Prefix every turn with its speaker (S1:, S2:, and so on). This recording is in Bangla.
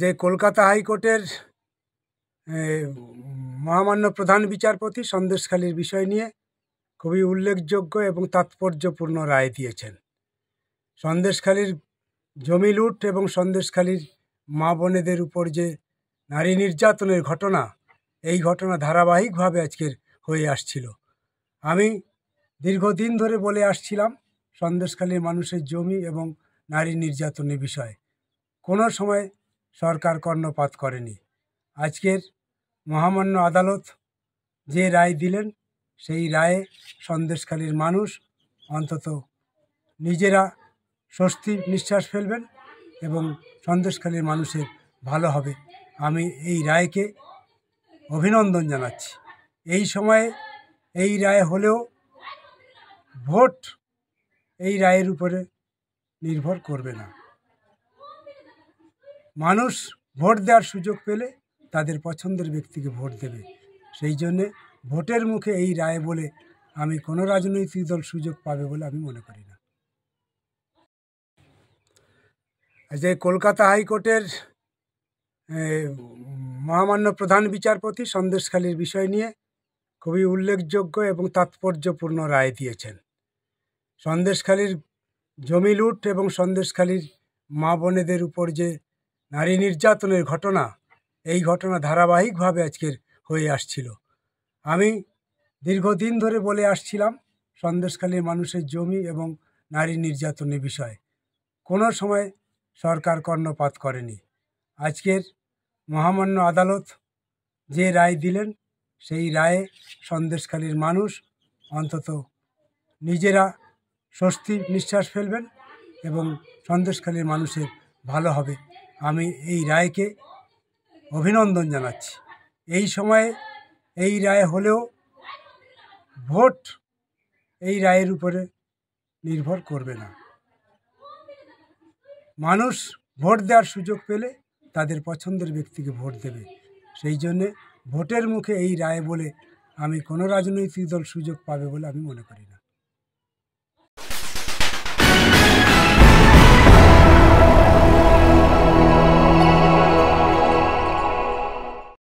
S1: যে কলকাতা হাইকোর্টের মহামান্য প্রধান বিচারপতি সন্দেশখালির বিষয় নিয়ে খুবই উল্লেখযোগ্য এবং তাৎপর্যপূর্ণ রায় দিয়েছেন। সন্দেশখালির জমি লুট এবং সন্দেশখালির মা বোনেদের উপর যে নারী নির্যাতনের ঘটনা, এই ঘটনা ধারাবাহিকভাবে আজকের হয়ে আসছিল। আমি দীর্ঘদিন ধরে বলে আসছিলাম সন্দেশখালির মানুষের জমি এবং নারী নির্যাতনের বিষয়ে কোনো সময় সরকার কর্ণপাত করেনি। আজকের মহামান্য আদালত যে রায় দিলেন, সেই রায়ে সন্দেশখালির মানুষ অন্তত নিজেরা স্বস্তি নিঃশ্বাস ফেলবেন এবং সন্দেশখালির মানুষের ভালো হবে। আমি এই রায়কে অভিনন্দন জানাচ্ছি। এই সময়ে এই রায় হলেও ভোট এই রায়ের উপরে নির্ভর করবে না। মানুষ ভোট দেওয়ার সুযোগ পেলে তাদের পছন্দের ব্যক্তিকে ভোট দেবে। সেই জন্যে ভোটের মুখে এই রায় বলে আমি কোনো রাজনৈতিক দল সুযোগ পাবে বলে আমি মনে করি না। যে কলকাতা হাইকোর্টের মহামান্য প্রধান বিচারপতি সন্দেশখালির বিষয় নিয়ে খুবই উল্লেখযোগ্য এবং তাৎপর্যপূর্ণ রায় দিয়েছেন। সন্দেশখালির জমি লুট এবং সন্দেশখালির মা বোনেদের উপর যে নারী নির্যাতনের ঘটনা, এই ঘটনা ধারাবাহিকভাবে আজকের হয়ে আসছিল। আমি দীর্ঘদিন ধরে বলে আসছিলাম সন্দেশখালির মানুষের জমি এবং নারী নির্যাতনের বিষয়ে কোনো সময় সরকার কর্ণপাত করেনি। আজকের মহামান্য আদালত যে রায় দিলেন, সেই রায়ে সন্দেশখালির মানুষ অন্তত নিজেরা স্বস্তি নিঃশ্বাস ফেলবেন এবং সন্দেশখালির মানুষের ভালো হবে। আমি এই রায়কে অভিনন্দন জানাচ্ছি। এই সময়ে এই রায় হলেও ভোট এই রায়ের উপরে নির্ভর করবে না। মানুষ ভোট দেওয়ার সুযোগ পেলে তাদের পছন্দের ব্যক্তিকে ভোট দেবে। সেই জন্যে ভোটের মুখে এই রায় বলে আমি কোনো রাজনৈতিক দল সুযোগ পাবে বলে আমি মনে করি না।